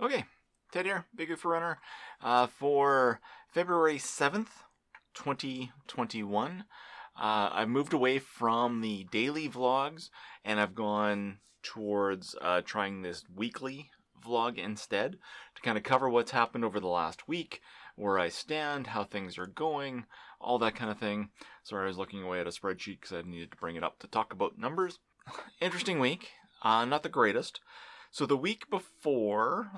Okay, Ted here, BigGoofyRunner, for February 7th, 2021. I've moved away from the daily vlogs, and I've gone towards trying this weekly vlog instead, to kind of cover what's happened over the last week, where I stand, how things are going, all that kind of thing. Sorry, I was looking away at a spreadsheet because I needed to bring it up to talk about numbers. Interesting week, not the greatest. So the week before,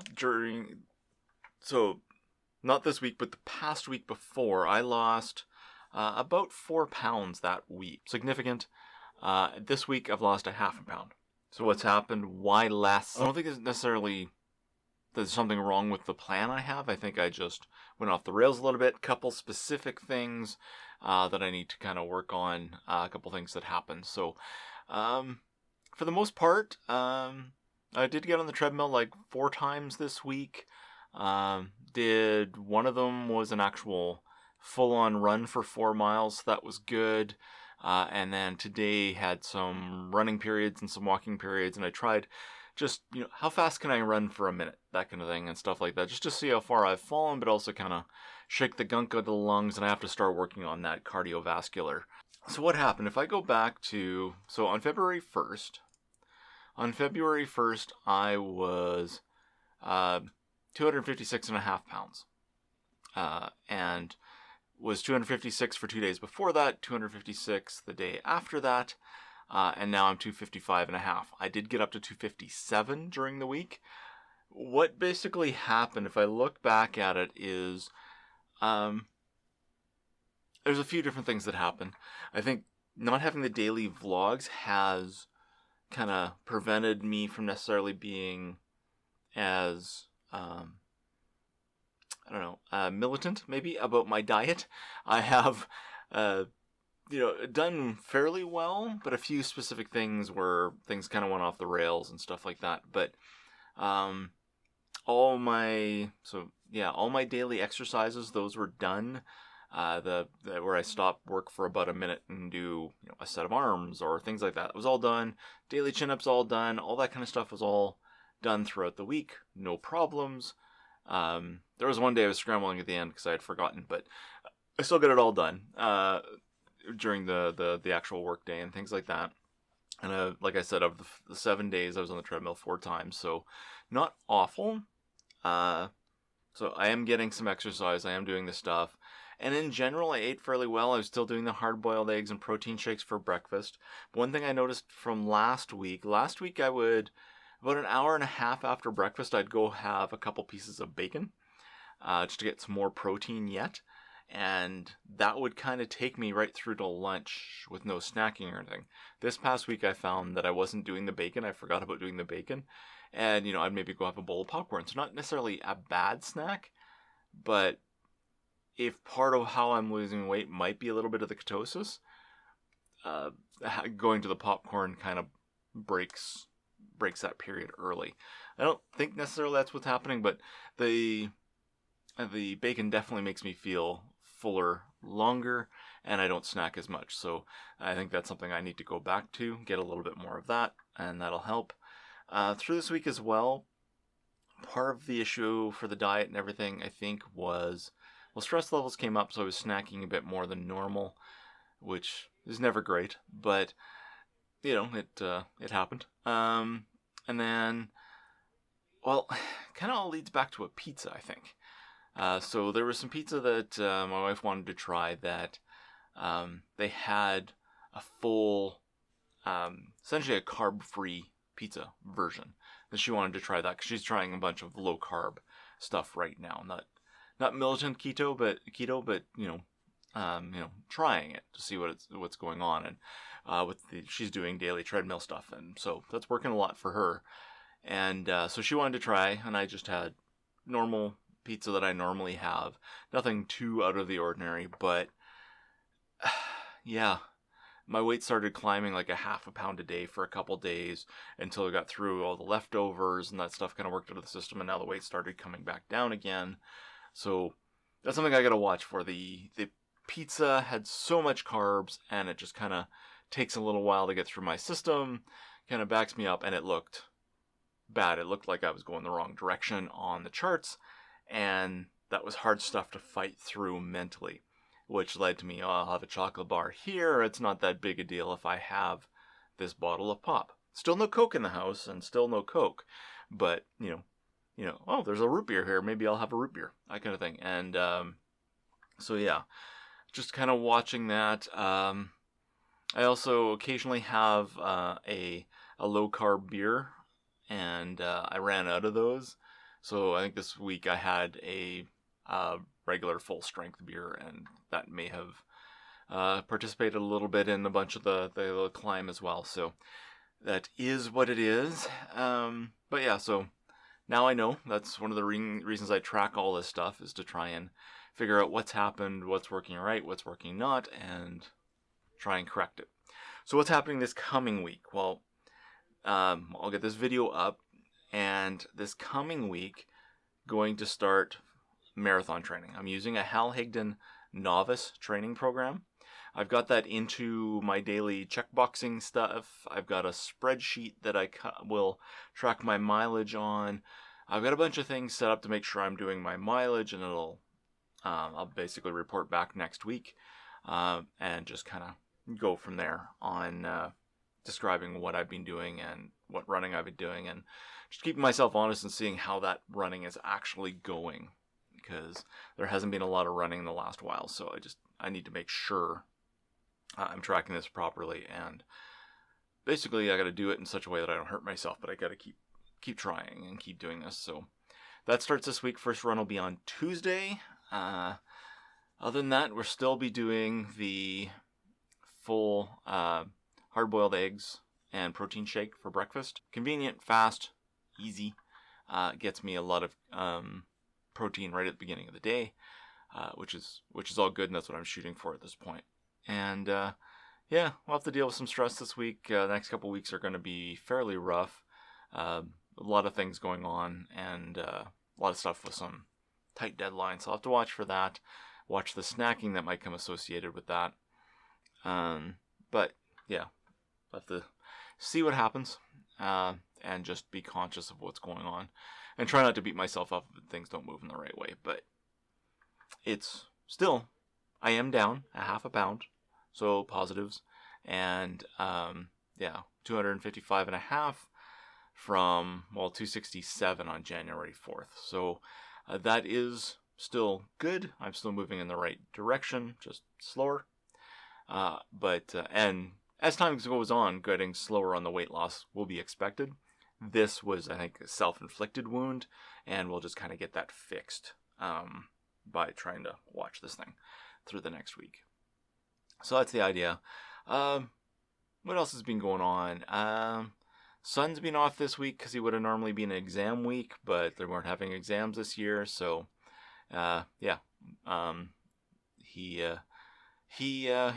not this week, but the past week before, I lost about 4 pounds that week. Significant. This week, I've lost a half a pound. So what's happened? Why less? I don't think it's necessarily there's something wrong with the plan I have. I think I just went off the rails a little bit. Couple specific things that I need to kind of work on. A couple things that happened. So for the most part, I did get on the treadmill like 4 times this week. Did one of them was an actual full-on run for 4 miles. So that was good. And then today had some running periods and some walking periods. And I tried just, how fast can I run for a minute? That kind of thing and stuff like that. Just to see how far I've fallen, but also kind of shake the gunk out of the lungs. And I have to start working on that cardiovascular. So what happened? If I go back to, on February 1st, I was 256.5 pounds. And was 256 for 2 days before that, 256 the day after that, and now I'm 255.5. I did get up to 257 during the week. What basically happened, if I look back at it, is there's a few different things that happened. I think not having the daily vlogs has kind of prevented me from necessarily being as militant maybe about my diet. I have, done fairly well, but a few specific things where things kind of went off the rails and stuff like that. But, all my daily exercises, those were done. Where I stop work for about a minute and do, a set of arms or things like that. It was all done. Daily chin-ups all done. All that kind of stuff was all done throughout the week. No problems. There was one day I was scrambling at the end because I had forgotten, but I still got it all done, during the actual work day and things like that. And, like I said, of the 7 days I was on the treadmill 4 times, so not awful. So I am getting some exercise. I am doing the stuff. And in general, I ate fairly well. I was still doing the hard-boiled eggs and protein shakes for breakfast. One thing I noticed from last week I would, about an hour and a half after breakfast, I'd go have a couple pieces of bacon, just to get some more protein yet. And that would kind of take me right through to lunch with no snacking or anything. This past week I found that I wasn't doing the bacon. I forgot about doing the bacon. And, I'd maybe go have a bowl of popcorn. So not necessarily a bad snack, but if part of how I'm losing weight might be a little bit of the ketosis, going to the popcorn kind of breaks that period early. I don't think necessarily that's what's happening, but the bacon definitely makes me feel fuller longer, and I don't snack as much. So I think that's something I need to go back to, get a little bit more of that, and that'll help. Through this week as well, part of the issue for the diet and everything, I think, was, stress levels came up, so I was snacking a bit more than normal, which is never great, but, it happened. And then, kind of all leads back to a pizza, I think. So there was some pizza that my wife wanted to try that they had a full, essentially a carb-free pizza version. That she wanted to try that because she's trying a bunch of low-carb stuff right now. Not militant keto, but trying it to see what's going on. And she's doing daily treadmill stuff, and so that's working a lot for her. And so she wanted to try, and I just had normal pizza that I normally have. Nothing too out of the ordinary, but yeah, my weight started climbing like a half a pound a day for a couple days until I got through all the leftovers and that stuff kind of worked out of the system, and now the weight started coming back down again. So that's something I gotta watch for. The pizza had so much carbs, and it just kind of takes a little while to get through my system, kind of backs me up, and it looked bad. It looked like I was going the wrong direction on the charts, and that was hard stuff to fight through mentally, which led to me, oh, I'll have a chocolate bar here. It's not that big a deal if I have this bottle of pop. Still no Coke in the house, and still no Coke, but oh, there's a root beer here. Maybe I'll have a root beer, that kind of thing. And so yeah, just kind of watching that. I also occasionally have a low carb beer, and I ran out of those. So I think this week I had a regular full strength beer, and that may have participated a little bit in a bunch of the climb as well. So that is what it is. But yeah, so now I know. That's one of the reasons I track all this stuff, is to try and figure out what's happened, what's working right, what's working not, and try and correct it. So what's happening this coming week? Well, I'll get this video up, and this coming week, going to start marathon training. I'm using a Hal Higdon novice training program. I've got that into my daily checkboxing stuff. I've got a spreadsheet that I will track my mileage on. I've got a bunch of things set up to make sure I'm doing my mileage, and I'll basically report back next week, and just kind of go from there on describing what I've been doing and what running I've been doing, and just keeping myself honest and seeing how that running is actually going, because there hasn't been a lot of running in the last while. So I need to make sure I'm tracking this properly, and basically I got to do it in such a way that I don't hurt myself, but I got to keep trying and keep doing this. So that starts this week. First run will be on Tuesday. Other than that, we'll still be doing the full hard-boiled eggs and protein shake for breakfast. Convenient, fast, easy. Gets me a lot of protein right at the beginning of the day, which is all good, and that's what I'm shooting for at this point. And yeah, we'll have to deal with some stress this week. The next couple weeks are going to be fairly rough. A lot of things going on, and a lot of stuff with some tight deadlines. So I'll have to watch for that. Watch the snacking that might come associated with that. But yeah, I'll have to see what happens, and just be conscious of what's going on, and try not to beat myself up if things don't move in the right way. But it's still, I am down a half a pound, so positives, and yeah, 255 and a half from 267 on January 4th. So that is still good. I'm still moving in the right direction, just slower. But as time goes on, getting slower on the weight loss will be expected. This was, I think, a self-inflicted wound, and we'll just kind of get that fixed by trying to watch this thing through the next week. So that's the idea. What else has been going on? Son's been off this week because he would have normally been an exam week, but they weren't having exams this year. So, yeah, he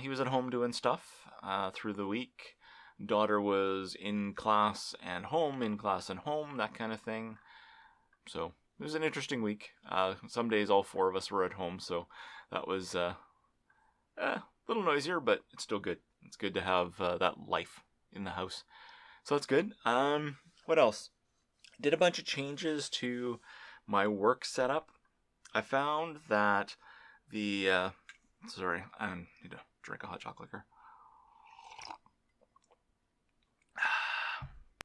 was at home doing stuff through the week. Daughter was in class and home, that kind of thing. So it was an interesting week. Some days all four of us were at home, so that was a little noisier, but it's still good. It's good to have that life in the house. So that's good. What else? Did a bunch of changes to my work setup. I found that sorry, I need to drink a hot chocolate liquor.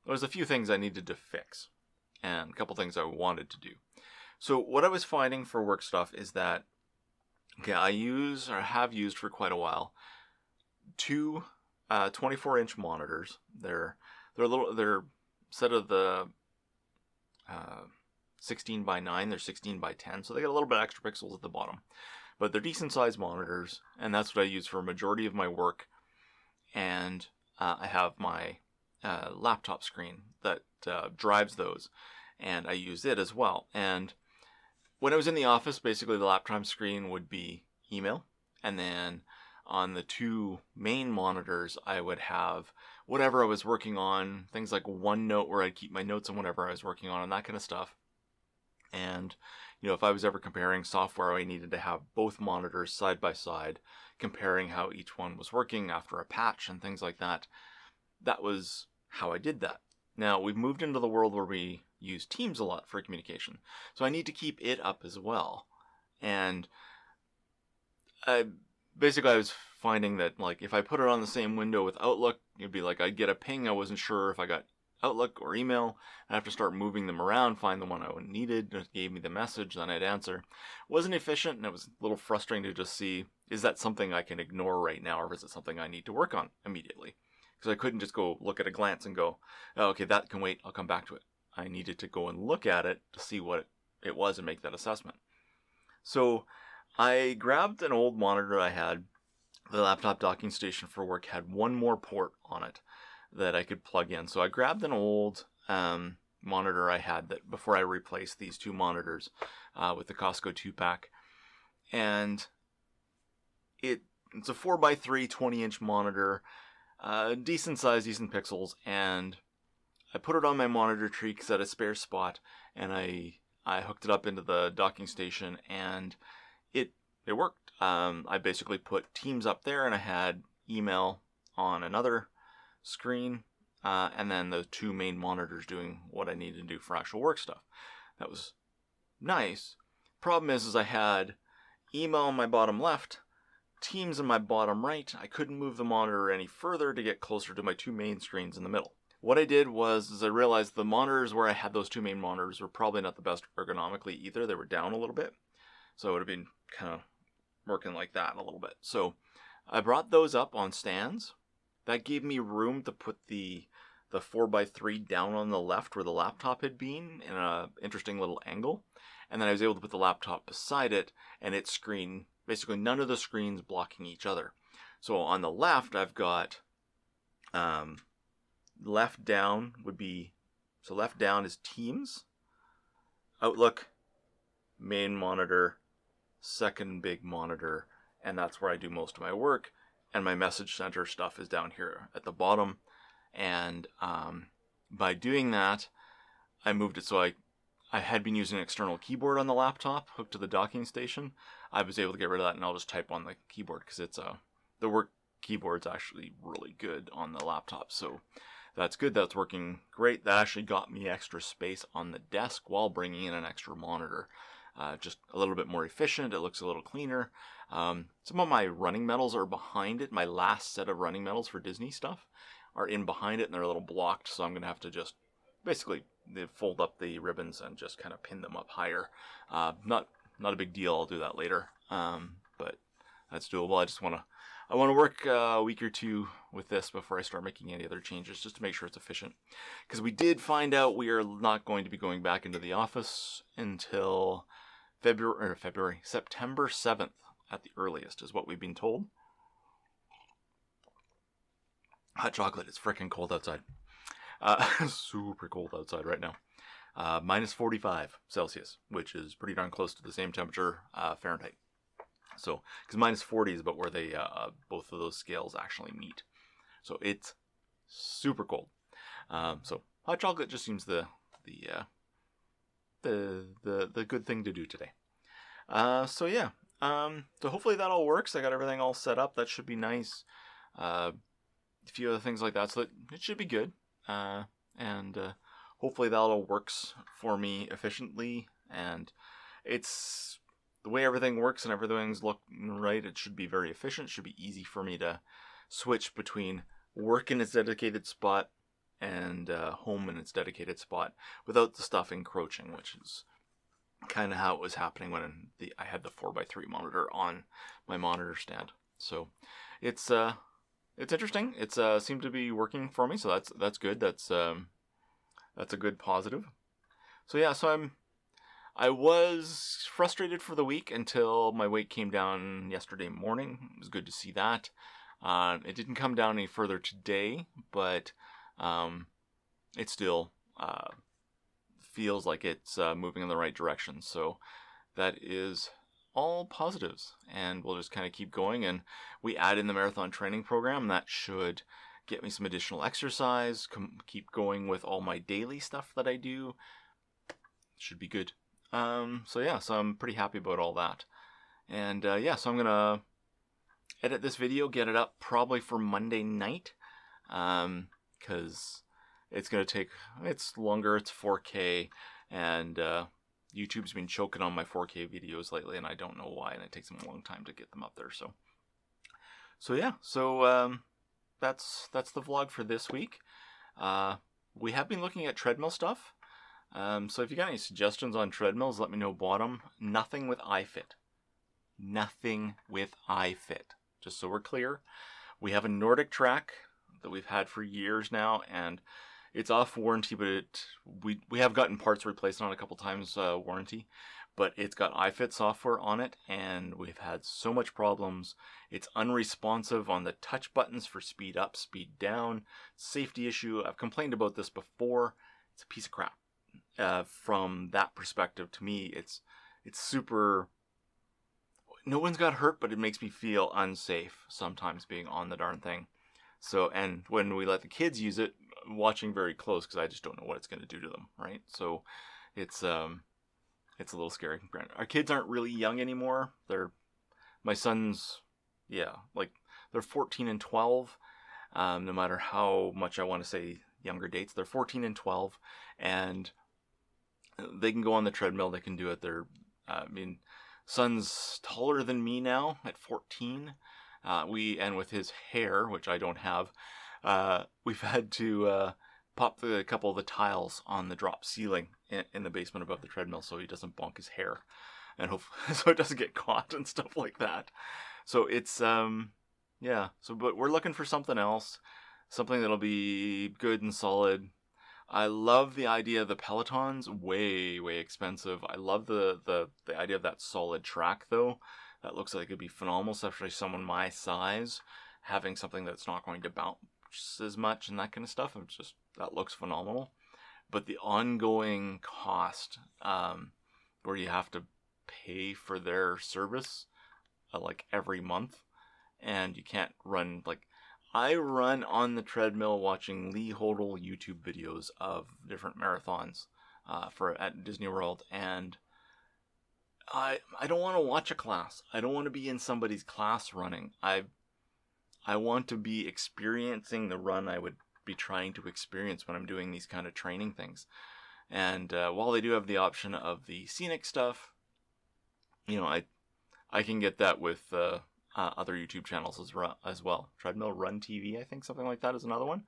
There's a few things I needed to fix, and a couple things I wanted to do. So what I was finding for work stuff is that, I use, or have used for quite a while, two 24-inch monitors. They're set of the 16 by 9. They're 16 by 10, so they got a little bit extra pixels at the bottom. But they're decent sized monitors, and that's what I use for a majority of my work. And I have my laptop screen that drives those, and I use it as well. And when I was in the office, basically the laptop screen would be email, and then on the two main monitors I would have whatever I was working on, things like OneNote where I'd keep my notes on whatever I was working on and that kind of stuff. And if I was ever comparing software, I needed to have both monitors side by side, comparing how each one was working after a patch and things like that. That was how I did that. Now, we've moved into the world where we use Teams a lot for communication, so I need to keep it up as well. And I was finding that, like, if I put it on the same window with Outlook, it'd be like I'd get a ping. I wasn't sure if I got Outlook or email. I'd have to start moving them around, find the one I needed. It gave me the message, then I'd answer. It wasn't efficient, and it was a little frustrating to just see, is that something I can ignore right now, or is it something I need to work on immediately? Because I couldn't just go look at a glance and go, oh, okay, that can wait, I'll come back to it. I needed to go and look at it to see what it was and make that assessment. So I grabbed an old monitor I had. The laptop docking station for work had one more port on it that I could plug in. So I grabbed an old monitor I had that before I replaced these two monitors with the Costco 2-pack. And it's a 4x3 20-inch monitor, decent size, decent pixels, and I put it on my monitor tree because I had a spare spot, and I hooked it up into the docking station, and it worked. I basically put Teams up there, and I had email on another screen, and then the two main monitors doing what I needed to do for actual work stuff. That was nice. Problem is I had email on my bottom left, Teams in my bottom right. I couldn't move the monitor any further to get closer to my two main screens in the middle. What I did was I realized the monitors where I had those two main monitors were probably not the best ergonomically either. They were down a little bit, so it would have been kind of working like that a little bit. So I brought those up on stands. That gave me room to put the 4x3 down on the left where the laptop had been in an interesting little angle. And then I was able to put the laptop beside it and its screen, basically none of the screens blocking each other. So on the left, I've got left down would be, so left down is Teams, Outlook, main monitor, second big monitor, and that's where I do most of my work. And my message center stuff is down here at the bottom. And by doing that, I moved it so I had been using an external keyboard on the laptop hooked to the docking station. I was able to get rid of that, and I'll just type on the keyboard because it's the work keyboard's actually really good on the laptop. So that's good. That's working great. That actually got me extra space on the desk while bringing in an extra monitor. Just a little bit more efficient. It looks a little cleaner. Some of my running medals are behind it. My last set of running medals for Disney stuff are in behind it, and they're a little blocked, so I'm going to have to just basically fold up the ribbons and just kind of pin them up higher. Not a big deal. I'll do that later, but that's doable. I want to work a week or two with this before I start making any other changes, just to make sure it's efficient. Because we did find out we are not going to be going back into the office until September 7th at the earliest, is what we've been told. Hot chocolate. It's freaking cold outside. Super cold outside right now. Minus 45 Celsius, which is pretty darn close to the same temperature Fahrenheit. So, because minus 40 is about where they both of those scales actually meet. So it's super cold. So hot chocolate just seems the good thing to do today. So yeah. So hopefully that all works. I got everything all set up. That should be nice. A few other things like that. So it should be good. And hopefully that all works for me efficiently. And it's the way everything works and everything's looking right. It should be very efficient. It should be easy for me to switch between work in its dedicated spot and home in its dedicated spot without the stuff encroaching, which is kind of how it was happening when I had the 4x3 monitor on my monitor stand. So it's interesting. It's seemed to be working for me, so that's good. That's a good positive. So yeah, so I was frustrated for the week until my weight came down yesterday morning. It was good to see that. It didn't come down any further today, but it still feels like it's moving in the right direction. So that is all positives, and we'll just kind of keep going. And we add in the marathon training program. That should get me some additional exercise, keep going with all my daily stuff that I do. Should be good. So I'm pretty happy about all that. And so I'm gonna edit this video, get it up probably for Monday night, because it's going to take, it's longer, it's 4K, and YouTube's been choking on my 4K videos lately, and I don't know why, and it takes them a long time to get them up there. So yeah, that's the vlog for this week. We have been looking at treadmill stuff. So if you got any suggestions on treadmills, let me know. Bottom, nothing with iFit. Nothing with iFit. Just so we're clear. We have a Nordic track that we've had for years now, and it's off warranty, but we have gotten parts replaced on it a couple times, warranty, but it's got iFit software on it, and we've had so much problems. It's unresponsive on the touch buttons for speed up, speed down. Safety issue. I've complained about this before. It's a piece of crap. From that perspective, to me, it's super. No one's got hurt, but it makes me feel unsafe sometimes being on the darn thing. So, and when we let the kids use it, watching very close because I just don't know what it's going to do to them, right? So, it's a little scary. Our kids aren't really young anymore. My son's, like they're 14 and 12. No matter how much I want to say younger dates, they're 14 and 12, and they can go on the treadmill. They can do it. Son's taller than me now at 14. And with his hair, which I don't have, we've had to pop a couple of the tiles on the drop ceiling in the basement above the treadmill so he doesn't bonk his hair, and so it doesn't get caught and stuff like that. So it's but we're looking for something else, something that'll be good and solid. I love the idea of the Pelotons. Way expensive. I love the idea of that solid track though. That looks like it'd be phenomenal, especially someone my size, having something that's not going to bounce as much and that kind of stuff. That looks phenomenal. But the ongoing cost, where you have to pay for their service, like every month, and you can't run, like, I run on the treadmill watching Lee Hodel YouTube videos of different marathons at Disney World, and I don't want to watch a class. I don't want to be in somebody's class running. I want to be experiencing the run I would be trying to experience when I'm doing these kind of training things. And while they do have the option of the scenic stuff, I can get that with other YouTube channels as well. Treadmill Run TV, I think something like that is another one.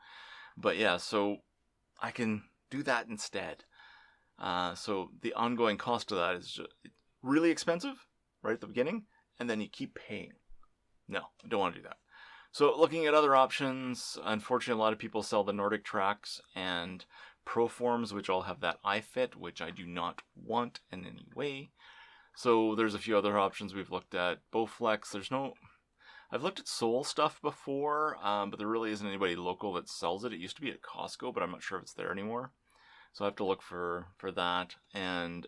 But yeah, so I can do that instead. So the ongoing cost of that is just really expensive right at the beginning, and then you keep paying. No, I don't want to do that. So looking at other options, unfortunately a lot of people sell the Nordic tracks and Proforms, which all have that iFit, which I do not want in any way. So there's a few other options we've looked at. Bowflex, I've looked at Soul stuff before, but there really isn't anybody local that sells it. It used to be at Costco, but I'm not sure if it's there anymore. So I have to look for that. And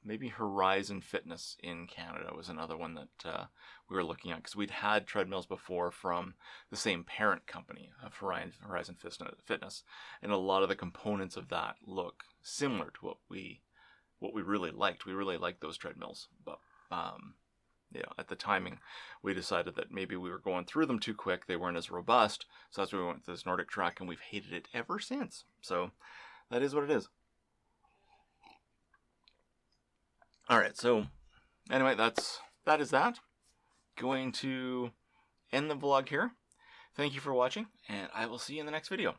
maybe Horizon Fitness in Canada was another one that we were looking at, because we'd had treadmills before from the same parent company of Horizon Fitness, and a lot of the components of that look similar to what we really liked. We really liked those treadmills, but at the timing, we decided that maybe we were going through them too quick. They weren't as robust, so that's why we went to this Nordic track, and we've hated it ever since. So that is what it is. All right, so anyway, that is that. Going to end the vlog here. Thank you for watching, and I will see you in the next video.